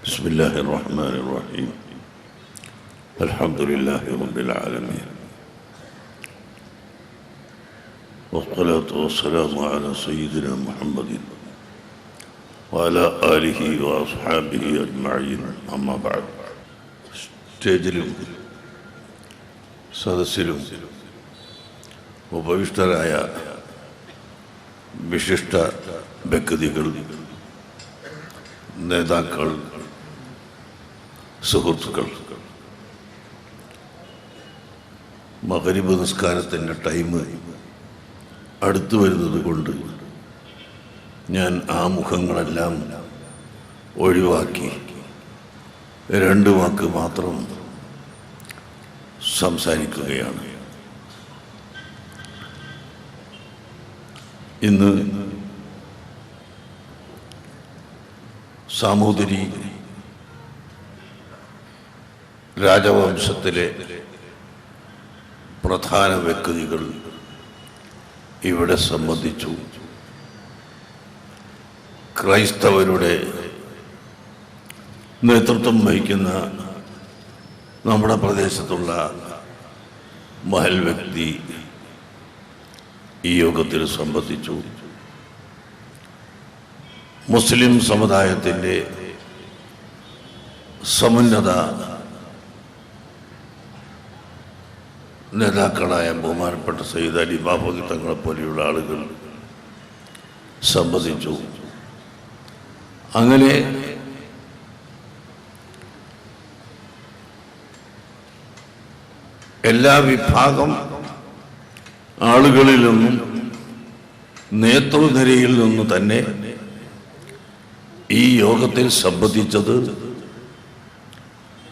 بسم الله الرحمن الرحيم الحمد لله رب العالمين والصلاة والسلام على سيدنا محمد وعلى آله وأصحابه أجمعين أما بعد സ്റ്റേജിലും സദസ്സിലും ഉപവിഷ്ടരായ വിശിഷ്ട വ്യക്തികൾ, നേതാക്കൾ, സുഹൃത്തുക്കൾ, മഗ്‌രിബ് നിസ്കാരത്തിൻ്റെ ടൈം അടുത്തു വരുന്നത് കൊണ്ട് ഞാൻ ആ മുഖങ്ങളെല്ലാം ഒഴിവാക്കി രണ്ട് വാക്ക് മാത്രം സംസാരിക്കുകയാണ്. ഇന്ന് സാമൂതിരി രാജവംശത്തിലെ പ്രധാന വ്യക്തികൾ ഇവിടെ സംബന്ധിച്ചു. ക്രൈസ്തവരുടെ നേതൃത്വം വഹിക്കുന്ന നമ്മുടെ പ്രദേശത്തുള്ള മഹൽ വ്യക്തി ഈ യോഗത്തിൽ സംബന്ധിച്ചു. മുസ്ലിം സമുദായത്തിൻ്റെ സമുന്നത നേതാക്കളായ ബഹുമാനപ്പെട്ട സയ്യിദ് അലി ബാഫഖി തങ്ങളെ പോലെയുള്ള ആളുകൾ സംബന്ധിച്ചു. അങ്ങനെ എല്ലാ വിഭാഗം ആളുകളിൽ നിന്നും നേതൃനിരയിൽ നിന്നു തന്നെ ഈ യോഗത്തിൽ സംബന്ധിച്ചത്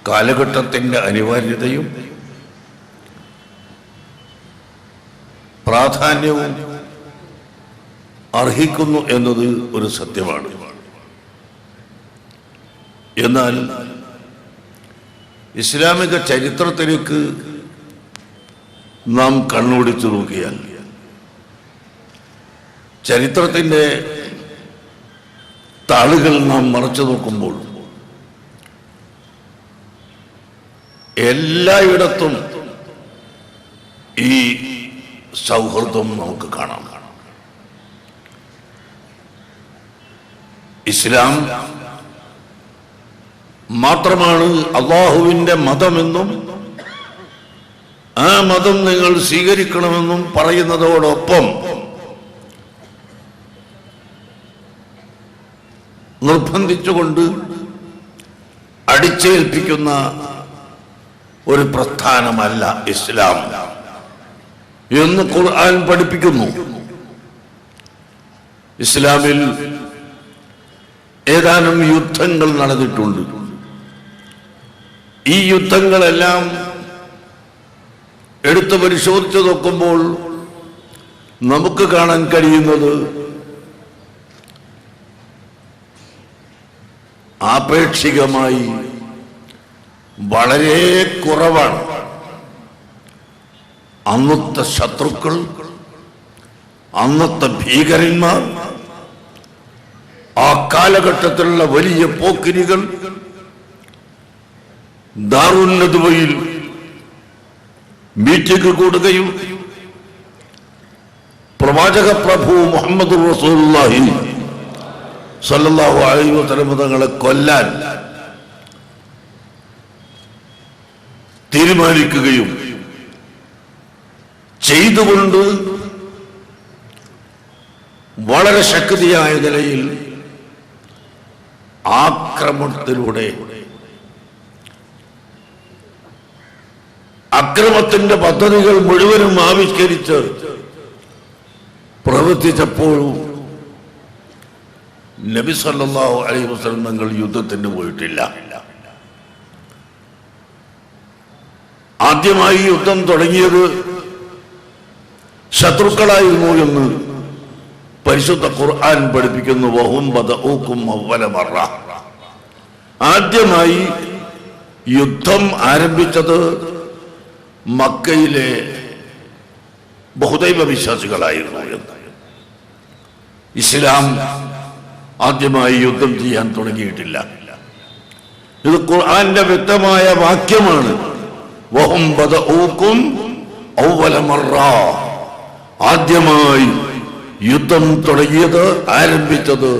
കാലഘട്ടത്തിൻ്റെ അനിവാര്യതയും പ്രാധാന്യവും അർഹിക്കുന്നു എന്നത് ഒരു സത്യമാണ്. എന്നാൽ ഇസ്ലാമിക ചരിത്രത്തിലേക്ക് നാം കണ്ണോടിച്ചു നോക്കിയാൽ ചരിത്രത്തിൻ്റെ താളുകൾ നാം മറച്ചു നോക്കുമ്പോൾ എല്ലായിടത്തും ഈ സൗഹൃദം നമുക്ക് കാണാം. ഇസ്ലാം മാത്രമാണ് അല്ലാഹുവിൻ്റെ മതമെന്നും ആ മതം നിങ്ങൾ സ്വീകരിക്കണമെന്നും പറയുന്നതോടൊപ്പം നിർബന്ധിച്ചുകൊണ്ട് അടിച്ചേൽപ്പിക്കുന്ന ഒരു പ്രസ്ഥാനമല്ല ഇസ്ലാം എന്ന് ഖുർആൻ പഠിപ്പിക്കുന്നു. ഇസ്ലാമിൽ ഏതാനും യുദ്ധങ്ങൾ നടന്നിട്ടുണ്ട്. ഈ യുദ്ധങ്ങളെല്ലാം എടുത്തു പരിശോധിച്ചു നോക്കുമ്പോൾ നമുക്ക് കാണാൻ കഴിയുന്നത് ആപേക്ഷികമായി വളരെ കുറവാണ്. അന്നത്തെ ശത്രുക്കൾ, അന്നത്തെ ഭീകരന്മാർ, ആ കാലഘട്ടത്തിലുള്ള വലിയ പോക്കിരികൾ ദാറുൻ നദ്വയിൽ മീറ്റിംഗ് കൂടുകയും പ്രവാചക പ്രഭു മുഹമ്മദ് റസൂലുള്ളാഹി സല്ലല്ലാഹു അലൈഹി വസല്ലം തങ്ങളെ കൊല്ലാൻ തീരുമാനിക്കുകയും ചെയ്തുകൊണ്ട് വളരെ ശക്തിയായ നിലയിൽ ആക്രമണത്തിലൂടെ അക്രമത്തിന്റെ പദ്ധതികൾ മുഴുവനും ആവിഷ്കരിച്ച് പ്രവർത്തിച്ചപ്പോഴും നബി സല്ലല്ലാഹു അലൈഹി വസല്ലം തങ്ങൾ യുദ്ധത്തിന് പോയിട്ടില്ല. ആദ്യമായി യുദ്ധം തുടങ്ങിയത് ശത്രുക്കളായിരുന്നു എന്ന് പരിശുദ്ധ ഖുർആൻ പഠിപ്പിക്കുന്നു. വഹും ബദഊകും അവ്വല മറ. ആദ്യമായി യുദ്ധം ആരംഭിച്ചത് മക്കയിലെ ബഹുദൈവ വിശ്വാസികളായിരുന്നു എന്ന്. ഇസ്ലാം ആദ്യമായി യുദ്ധം ചെയ്യാൻ തുടങ്ങിയിട്ടില്ല. ഇത് ഖുർആന്റെ വ്യക്തമായ വാക്യമാണ്. വഹും ബദഊകും അവ്വല മർറ. ആദ്യമായി യുദ്ധം തുടങ്ങിയത്, ആരംഭിച്ചത്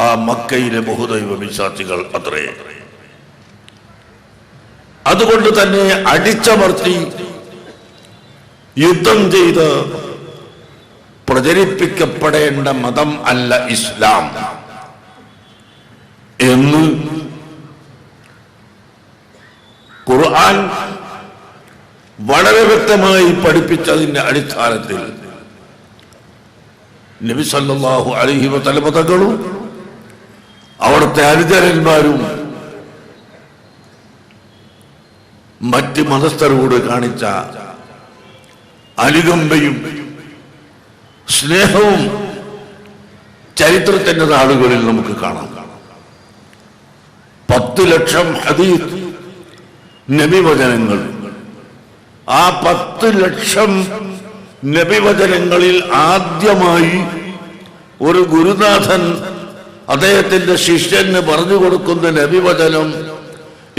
ആ മക്കയിലെ ബഹുദൈവ വിശ്വാസികൾ അത്രേ. അതുകൊണ്ട് തന്നെ അടിച്ചമർത്തി യുദ്ധം ചെയ്ത് പ്രചരിപ്പിക്കപ്പെടേണ്ട മതം അല്ല ഇസ്ലാം എന്ന് ഖുർആൻ വളരെ വ്യക്തമായി പഠിപ്പിച്ചതിന്റെ അടിസ്ഥാനത്തിൽ നബി സല്ലല്ലാഹു അലൈഹി വസല്ലം തങ്ങളും അവിടുത്തെ അനുചരന്മാരും മറ്റ് മതസ്ഥരോട് കാണിച്ച അനുകമ്പയും സ്നേഹവും ചരിത്രത്തിന്റെ നാടുകളിൽ നമുക്ക് കാണാം. 10 ലക്ഷം ഹദീസ് നബിവചനങ്ങൾ. ആ 10 ലക്ഷം നബിവചനങ്ങളിൽ ആദ്യമായി ഒരു ഗുരുനാഥൻ അദ്ദേഹത്തിന്റെ ശിഷ്യന് പറഞ്ഞു കൊടുക്കുന്ന നബിവചനം,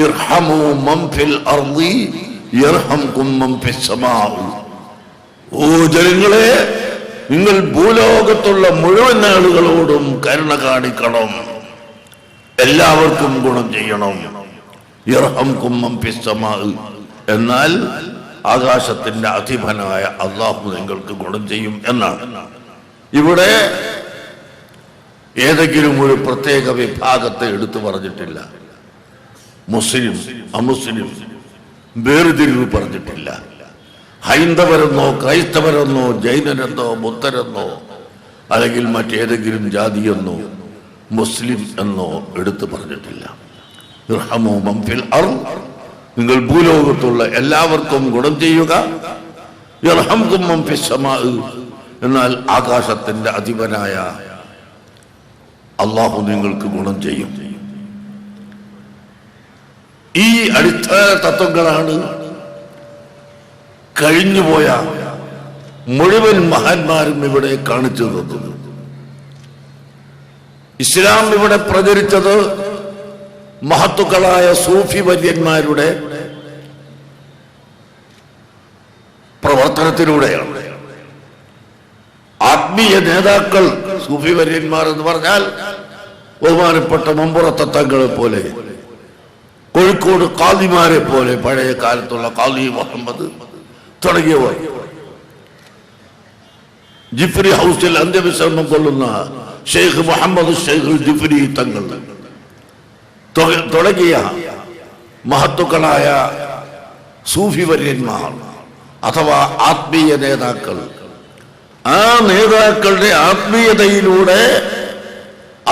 ഇർഹമു മൻ ഫിൽ അർളി യർഹംകും മൻ ഫിസ് സമാ. ഓ ജനങ്ങളെ, നിങ്ങൾ ഭൂലോകത്തുള്ള മുഴുവൻ ആളുകളോടും കരുണ കാണിക്കണം, എല്ലാവർക്കും ഗുണം ചെയ്യണം. യർഹംകും മൻ ഫിസ് സമാ, എന്നാൽ ആകാശത്തിന്റെ അധിപനായ അല്ലാഹു നിങ്ങൾക്ക് ഗുണം ചെയ്യും എന്നാണ്. ഇവിടെ ഏതെങ്കിലും ഒരു പ്രത്യേക വിഭാഗത്തെ എടുത്തു പറഞ്ഞിട്ടില്ല. മുസ്ലിം അമുസ്ലിം വേർതിരിവ് പറഞ്ഞിട്ടില്ല. ഹൈന്ദവരെന്നോ ക്രൈസ്തവരെന്നോ ജൈനരെന്നോ ബുദ്ധരെന്നോ അല്ലെങ്കിൽ മറ്റേതെങ്കിലും ജാതിയെന്നോ മുസ്ലിം എന്നോ എടുത്തു പറഞ്ഞിട്ടില്ല. ഇർഹമു മൻ ഫിൽ അർള്, നിങ്ങൾ ഭൂലോകത്തുള്ള എല്ലാവർക്കും ഗുണം ചെയ്യുക. യർഹംകും മൻ ഫിസ് സമാ, എന്നാൽ ആകാശത്തിന്റെ അധിപനായ അല്ലാഹു നിങ്ങൾക്ക് ഗുണം ചെയ്യും. ഈ അടിസ്ഥാന തത്വങ്ങളാണ് കഴിഞ്ഞുപോയ മുഴുവൻ മഹാന്മാരും ഇവിടെ കാണിച്ചു തന്നത്. ഇസ്ലാം ഇവിടെ പ്രചരിച്ചത് മഹത്തുക്കളായ സൂഫി വര്യന്മാരുടെ പ്രവർത്തനത്തിലൂടെയാണ്. ആത്മീയ നേതാക്കൾ, സൂഫി വര്യന്മാർ എന്ന് പറഞ്ഞാൽ ബഹുമാനപ്പെട്ട മമ്പുറത്തെ തങ്ങളെ പോലെ, കോഴിക്കോട് ഖാദിമാരെ പോലെ, പഴയ കാലത്തുള്ള ഖാദി മുഹമ്മദ് തുടങ്ങിയവർ, ജിഫ്രി ഹൗസിൽ അന്ത്യവിശ്രമം കൊള്ളുന്ന ഷെയ്ഖ് മുഹമ്മദ് ഷെയ്ഖ് ജിഫ്രി തങ്ങൾ തുടങ്ങിയ മഹത്തുക്കളായ സൂഫി വര്യന്മാർ അഥവാ ആത്മീയ നേതാക്കൾ, ആ നേതാക്കളുടെ ആത്മീയതയിലൂടെ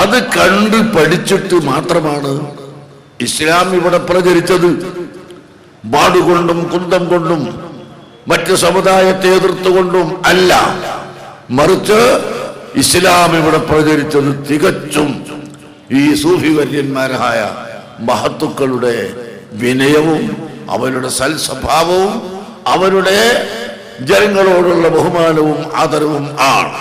അത് കണ്ട് പഠിച്ചിട്ട് മാത്രമാണ് ഇസ്ലാം ഇവിടെ പ്രചരിച്ചത്. വാടുകൊണ്ടും കുന്തം കൊണ്ടും മറ്റ് സമുദായത്തെ എതിർത്തുകൊണ്ടും അല്ല, മറിച്ച് ഇസ്ലാം ഇവിടെ പ്രചരിച്ചത് തികച്ചും ഈ സൂഫി വര്യന്മാരായ മഹത്തുക്കളുടെ വിനയവും അവരുടെ സൽസ്വഭാവവും അവരുടെ ജനങ്ങളോടുള്ള ബഹുമാനവും ആദരവും ആണ്.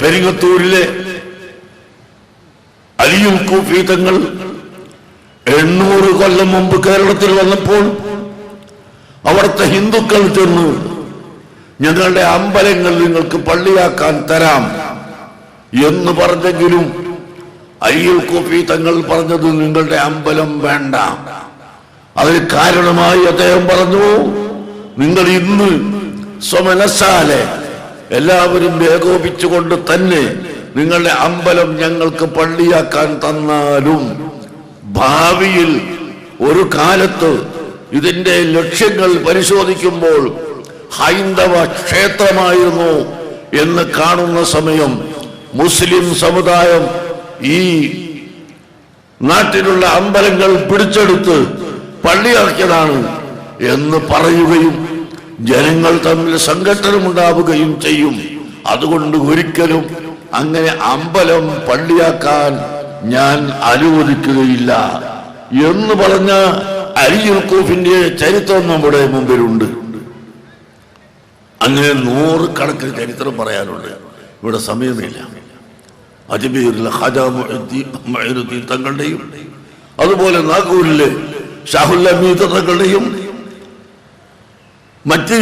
പെരിങ്ങത്തൂരിലെ അലിയുൽ കൂഫി തങ്ങൾ 800 കൊല്ലം മുമ്പ് കേരളത്തിൽ വന്നപ്പോൾ അവിടുത്തെ ഹിന്ദുക്കൾ ചെന്ന്, ഞങ്ങളുടെ അമ്പലങ്ങൾ നിങ്ങൾക്ക് പള്ളിയാക്കാൻ തരാം എന്ന് പറഞ്ഞെങ്കിലും അലിയുൽ കൂഫി തങ്ങൾ പറഞ്ഞത് നിങ്ങളുടെ അമ്പലം വേണ്ട. അതിന് കാരണമായി അദ്ദേഹം പറഞ്ഞു, നിങ്ങൾ ഇന്ന് സ്വമനസാലെ എല്ലാവരും ഏകോപിച്ചുകൊണ്ട് തന്നെ നിങ്ങളുടെ അമ്പലം ഞങ്ങൾക്ക് പള്ളിയാക്കാൻ തന്നാലും ഭാവിയിൽ ഒരു കാലത്ത് ഇതിന്റെ ലക്ഷ്യങ്ങൾ പരിശോധിക്കുമ്പോൾ ഹൈന്ദവ ക്ഷേത്രമായിരുന്നു എന്ന് കാണുന്ന സമയം മുസ്ലിം സമുദായം ഈ നാട്ടിലുള്ള അമ്പലങ്ങൾ പിടിച്ചെടുത്ത് പള്ളിയാക്കിയതാണ് എന്ന് പറയുകയും ജനങ്ങൾ തമ്മിൽ സംഘട്ടനമുണ്ടാവുകയും ചെയ്യും. അതുകൊണ്ട് ഒരിക്കലും അങ്ങനെ അമ്പലം പള്ളിയാക്കാൻ ഞാൻ അനുവദിക്കുകയില്ല എന്ന് പറഞ്ഞ അലിയുൽ കൂഫിന്റെ ചരിത്രം നമ്മുടെ മുമ്പിലുണ്ട്. അങ്ങനെ 100 കണക്കിന് ചരിത്രം പറയാനുണ്ട്. ഇവിടെ സമയമില്ല. അജ്മീറിലെ ഖാജ മുഈനുദ്ദീൻ തങ്ങളുടെയും അതുപോലെ നാഗൂരിലെ ഷാഹുൽ ഹമീദ് തങ്ങളുടെയും മറ്റ്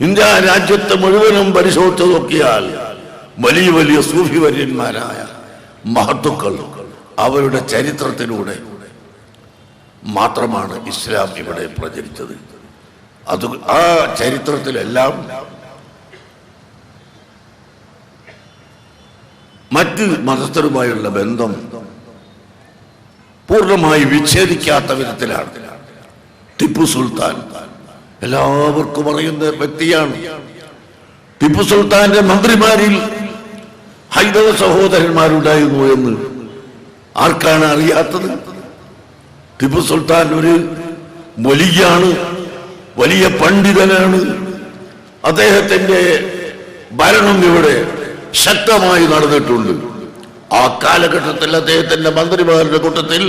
ഇന്ത്യ രാജ്യത്തെ മുഴുവനും പരിശോധിച്ചു നോക്കിയാൽ വലിയ വലിയ സൂഫി വര്യന്മാരായ മഹത്തുക്കൾ അവരുടെ ചരിത്രത്തിലൂടെ മാത്രമാണ് ഇസ്ലാം ഇവിടെ പ്രചരിച്ചത്. അത് ആ ചരിത്രത്തിലെല്ലാം മറ്റ് മതസ്ഥരുമായുള്ള ബന്ധം പൂർണ്ണമായി വിച്ഛേദിക്കാത്ത വിധത്തിലാണ്. ടിപ്പു സുൽത്താൻ എല്ലാവർക്കും അറിയുന്ന വ്യക്തിയാണ്. ടിപ്പു സുൽത്താന്റെ മന്ത്രിമാരിൽ ഹൈന്ദവ സഹോദരന്മാരുണ്ടായിരുന്നു എന്ന് ആർക്കാണ് അറിയാത്തത്? ടിപ്പു സുൽത്താൻ ഒരു വലിയാണ്, വലിയ പണ്ഡിതനാണ്. അദ്ദേഹത്തിന്റെ ഭരണം ഇവിടെ ശക്തമായി നടന്നിട്ടുണ്ട്. ആ കാലഘട്ടത്തിൽ അദ്ദേഹത്തിന്റെ മന്ത്രിമാരുടെ കൂട്ടത്തിൽ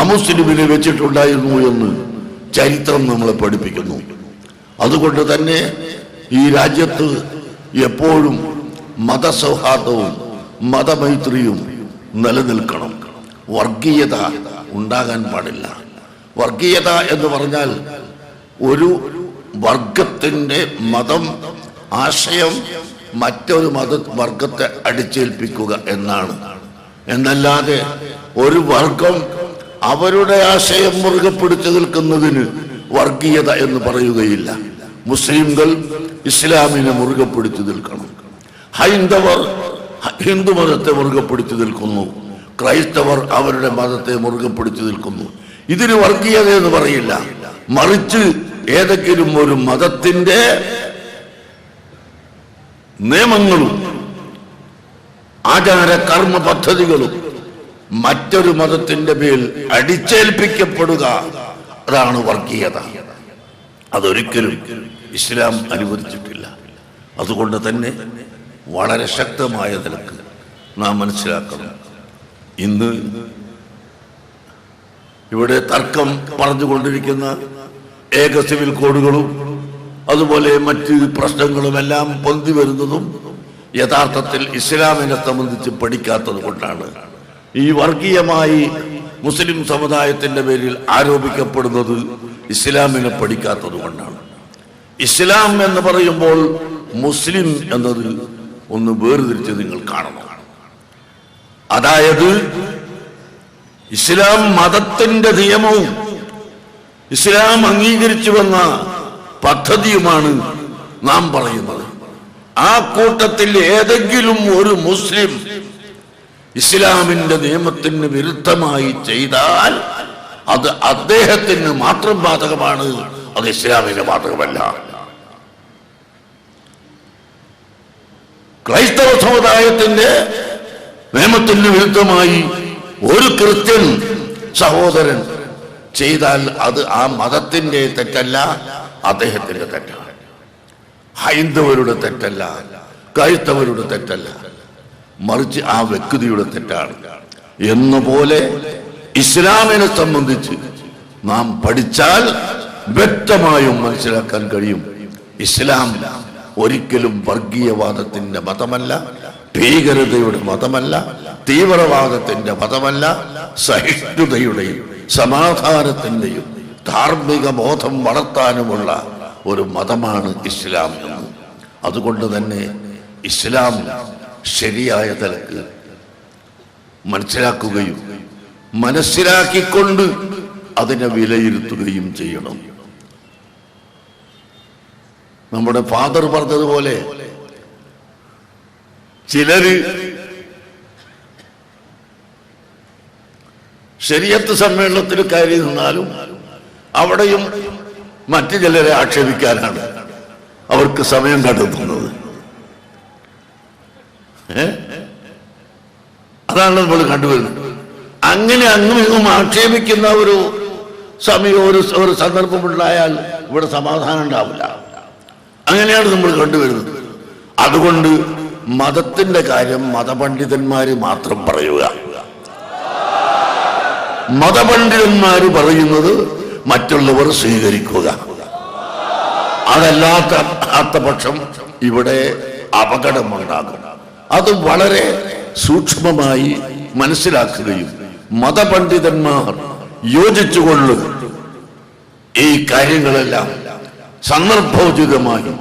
അമുസ്ലിമിനെ വെച്ചിട്ടുണ്ടായിരുന്നു എന്ന് ചരിത്രം നമ്മളെ പഠിപ്പിക്കുന്നു. അതുകൊണ്ട് തന്നെ ഈ രാജ്യത്ത് എപ്പോഴും മതസൗഹാർദ്ദവും മതമൈത്രിയും നിലനിൽക്കണം. വർഗീയത ഉണ്ടാകാൻ പാടില്ല. വർഗീയത എന്ന് പറഞ്ഞാൽ ഒരു വർഗത്തിന്റെ മതം ആശയം മറ്റൊരു വർഗത്തെ അടിച്ചേൽപ്പിക്കുക എന്നാണ്. എന്നല്ലാതെ ഒരു വർഗം അവരുടെ ആശയം മുറുകെ പിടിച്ചു നിൽക്കുന്നതിന് വർഗീയത എന്ന് പറയുകയില്ല. മുസ്ലിംകൾ ഇസ്ലാമിനെ മുറുകെ പിടിച്ചു നിൽക്കണം. ഹൈന്ദവർ ഹിന്ദു മതത്തെ മുറുകെ പിടിച്ചു നിൽക്കുന്നു. ക്രൈസ്തവർ അവരുടെ മതത്തെ മുറുകെ പിടിച്ചു നിൽക്കുന്നു. ഇതിന് വർഗീയത എന്ന് പറയില്ല. മറിച്ച് ഏതെങ്കിലും ഒരു മതത്തിന്റെ നിയമങ്ങളും ആചാര കർമ്മ പദ്ധതികളും മറ്റൊരു മതത്തിന്റെ മേൽ അടിച്ചേൽപ്പിക്കപ്പെടുക, അതാണ് വർഗീയത. അതൊരിക്കലും ഇസ്ലാം അനുവദിച്ചിട്ടില്ല. അതുകൊണ്ട് തന്നെ വളരെ ശക്തമായ നിലക്ക് നാം മനസ്സിലാക്കണം. ഇന്ന് ഇവിടെ തർക്കം പറഞ്ഞുകൊണ്ടിരിക്കുന്ന ഏക സിവിൽ കോഡുകളും അതുപോലെ മറ്റ് പ്രശ്നങ്ങളുമെല്ലാം പൊന്തി വരുന്നതും യഥാർത്ഥത്തിൽ ഇസ്ലാമിനെ സംബന്ധിച്ച് പഠിക്കാത്തത് കൊണ്ടാണ്. ഈ വർഗീയമായി മുസ്ലിം സമുദായത്തിന്റെ പേരിൽ ആരോപിക്കപ്പെടുന്നത് ഇസ്ലാമിനെ പഠിക്കാത്തത് കൊണ്ടാണ്. ഇസ്ലാം എന്ന് പറയുമ്പോൾ മുസ്ലിം എന്നത് ഒന്ന് വേർതിരിച്ച് നിങ്ങൾ കാണണം. അതായത് ഇസ്ലാം മതത്തിന്റെ നിയമവും ഇസ്ലാം അംഗീകരിച്ചു വന്ന പദ്ധതിയുമാണ് നാം പറയുന്നത്. ആ കൂട്ടത്തിൽ ഏതെങ്കിലും ഒരു മുസ്ലിം ഇസ്ലാമിന്റെ നിയമത്തിന് വിരുദ്ധമായി ചെയ്താൽ അത് അദ്ദേഹത്തിന് മാത്രം ബാധകമാണ്, അത് ഇസ്ലാമിന് ബാധകമല്ല. ക്രൈസ്തവ സമുദായത്തിന്റെ നിയമത്തിന് വിരുദ്ധമായി ഒരു ക്രിസ്ത്യൻ സഹോദരൻ ചെയ്താൽ അത് ആ മതത്തിന്റെ തെറ്റല്ല, അദ്ദേഹത്തിന്റെ തെറ്റാണ്. ഹൈന്ദവരുടെ തെറ്റല്ല, ക്രൈസ്തവരുടെ തെറ്റല്ല, മറിച്ച് ആ വ്യക്തിയുടെ തെറ്റാണ്. എന്നപോലെ ഇസ്ലാമിനെ സംബന്ധിച്ച് നാം പഠിച്ചാൽ വ്യക്തമായും മനസ്സിലാക്കാൻ കഴിയും. ഇസ്ലാം ഒരിക്കലും വർഗീയവാദത്തിന്റെ മതമല്ല, ഭീകരതയുടെ മതമല്ല, തീവ്രവാദത്തിന്റെ മതമല്ല, സഹിഷ്ണുതയുടെയും സമാധാനത്തിന്റെയും ധാർമ്മിക ബോധം വളർത്താനുമുള്ള ഒരു മതമാണ് ഇസ്ലാം എന്ന്. അതുകൊണ്ട് തന്നെ ഇസ്ലാം ശരിയായ തലക്ക് മനസ്സിലാക്കുകയും മനസ്സിലാക്കിക്കൊണ്ട് അതിനെ വിലയിരുത്തുകയും ചെയ്യണം. നമ്മുടെ ഫാദർ പറഞ്ഞതുപോലെ ചിലര് ശരീഅത്ത് സമ്മേളനത്തിൽ കയറി നിന്നാലും അവിടെയും മറ്റു ചിലരെ ആക്ഷേപിക്കാനാണ് അവർക്ക് സമയം കണ്ടെത്തുന്നത്. അതാണ് നമ്മൾ കണ്ടുവരുന്നത്. അങ്ങനെ അങ്ങും ഇങ്ങും ആക്ഷേപിക്കുന്ന ഒരു സമയം ഒരു സന്ദർഭമുണ്ടായാൽ ഇവിടെ സമാധാനം ഉണ്ടാവില്ല. അങ്ങനെയാണ് നമ്മൾ കണ്ടുവരുന്നത്. അതുകൊണ്ട് മതത്തിന്റെ കാര്യം മതപണ്ഡിതന്മാര് മാത്രം പറയുക. മതപണ്ഡിതന്മാര് മറ്റുള്ളവർ സ്വീകരിക്കുക. അതല്ലാത്ത പക്ഷം ഇവിടെ അപകടമുണ്ടാകും. അത് വളരെ സൂക്ഷ്മമായി മനസ്സിലാക്കുകയും മതപണ്ഡിതന്മാർ യോജിച്ചുകൊള്ളും ഈ കാര്യങ്ങളെല്ലാം സന്ദർഭോചിതമായി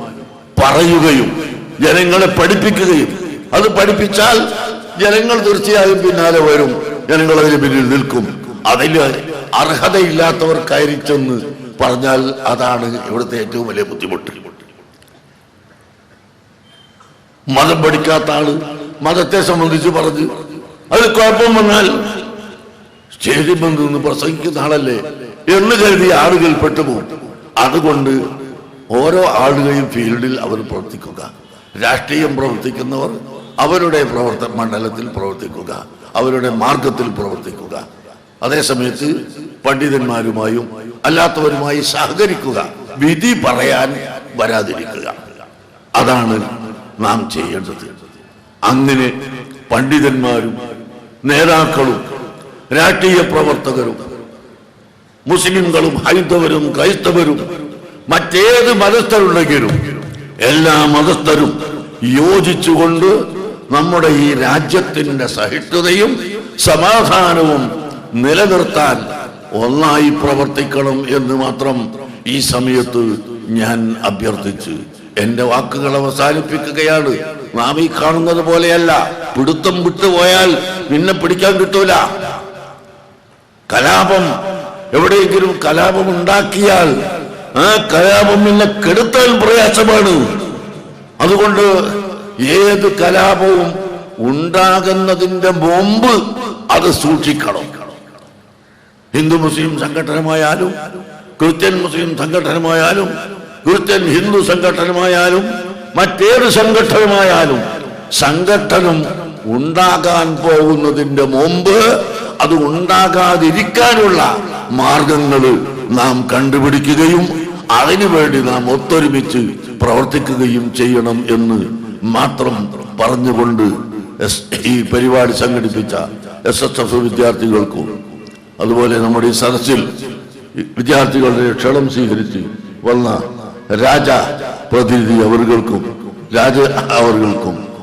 പറയുകയും ജനങ്ങളെ പഠിപ്പിക്കുകയും, അത് പഠിപ്പിച്ചാൽ ജനങ്ങൾ തീർച്ചയായും പിന്നാലെ വരും, ജനങ്ങൾ അതിന് പിന്നിൽ നിൽക്കും. അതിൽ അർഹതയില്ലാത്തവർ കയറിച്ചെന്ന് പറഞ്ഞാൽ അതാണ് ഇവിടുത്തെ ഏറ്റവും വലിയ ബുദ്ധിമുട്ട്. മതം പഠിക്കാത്ത ആള് മതത്തെ സംബന്ധിച്ച് പറഞ്ഞ് അത് കുഴപ്പം വന്നാൽ സ്റ്റേജിൽ നിന്ന് പ്രസംഗിക്കുന്ന ആളല്ലേ എന്ന് കരുതി ആളുകൾ പെട്ടുപോകും. അതുകൊണ്ട് ഓരോ ആളുകളെയും ഫീൽഡിൽ അവർ പ്രവർത്തിക്കുക, രാഷ്ട്രീയം പ്രവർത്തിക്കുന്നവർ അവരുടെ മണ്ഡലത്തിൽ പ്രവർത്തിക്കുക, അവരുടെ മാർഗത്തിൽ പ്രവർത്തിക്കുക. അതേസമയത്ത് പണ്ഡിതന്മാരുമായും അല്ലാത്തവരുമായി സഹകരിക്കുക, വിധി പറയാൻ വരാതിരിക്കുക. അതാണ് നാം ചെയ്യേണ്ടത്. അങ്ങനെ പണ്ഡിതന്മാരും നേതാക്കളും രാഷ്ട്രീയ പ്രവർത്തകരും മുസ്ലിംകളും ഹൈന്ദവരും ക്രൈസ്തവരും മറ്റേത് മതസ്ഥരുണ്ടെങ്കിലും എല്ലാ മതസ്ഥരും യോജിച്ചുകൊണ്ട് നമ്മുടെ ഈ രാജ്യത്തിന്റെ സഹിഷ്ണുതയും സമാധാനവും നിലനിർത്താൻ ഒന്നായി പ്രവർത്തിക്കണം എന്ന് മാത്രം ഈ സമയത്ത് ഞാൻ അഭ്യർത്ഥിച്ച് എന്റെ വാക്കുകൾ അവസാനിപ്പിക്കുകയാണ്. നാം ഈ കാണുന്നത് പോലെയല്ല, പിടുത്തം വിട്ടുപോയാൽ പിന്നെ പിടിക്കാൻ കിട്ടൂല. കലാപം, എവിടെയെങ്കിലും കലാപം ഉണ്ടാക്കിയാൽ ആ കലാപം പിന്നെ കെടുത്താൻ പ്രയാസമാണ്. അതുകൊണ്ട് ഏത് കലാപവും ഉണ്ടാകുന്നതിന്റെ മുമ്പ് അത് സൂക്ഷിക്കണം. ഹിന്ദു മുസ്ലിം സംഘടനമായാലും ക്രിസ്ത്യൻ മുസ്ലിം സംഘടനമായാലും ക്രിസ്ത്യൻ ഹിന്ദു സംഘടനമായാലും മറ്റേത് സംഘടനമായാലും സംഘടനം ഉണ്ടാകാൻ പോകുന്നതിന്റെ മുമ്പ് അത് ഉണ്ടാകാതിരിക്കാനുള്ള മാർഗങ്ങൾ നാം കണ്ടുപിടിക്കുകയും അതിനുവേണ്ടി നാം ഒത്തൊരുമിച്ച് പ്രവർത്തിക്കുകയും ചെയ്യണം എന്ന് മാത്രം പറഞ്ഞുകൊണ്ട് ഈ പരിപാടി സംഘടിപ്പിച്ച SSF വിദ്യാർത്ഥികൾക്കും അതുപോലെ നമ്മുടെ ഈ സദസ്സിൽ വിദ്യാർത്ഥികളുടെ ക്ഷണം സ്വീകരിച്ച് വന്ന രാജ പ്രതിനിധി അവർക്കും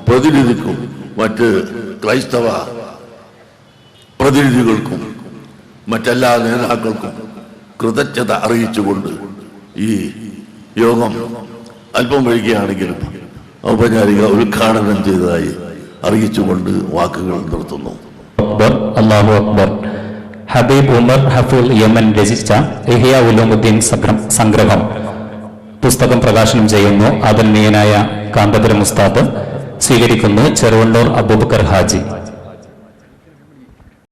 പ്രതിനിധിക്കും മറ്റ് ക്രൈസ്തവ പ്രതിനിധികൾക്കും മറ്റെല്ലാ നേതാക്കൾക്കും കൃതജ്ഞത അറിയിച്ചുകൊണ്ട് ഈ യോഗം അല്പം വൈകിയാണെങ്കിലും ഔപചാരിക ഉദ്ഘാടനം ചെയ്തതായി അറിയിച്ചുകൊണ്ട് വാക്കുകൾ നിർത്തുന്നു. അല്ലാഹു അക്ബർ. ഹബീബ് ഉമർ ഹഫീൽ യമൻ രചിച്ച ഇഹ്യാ ഉലൂമുദ്ദീൻ സംഗ്രഹം പുസ്തകം പ്രകാശനം ചെയ്യുന്നു. ആദരണീയനായ കാന്തപുരം ഉസ്താദ് സ്വീകരിക്കുന്നു. ചെറുവണ്ണൂർ അബൂബക്കർ ഹാജി.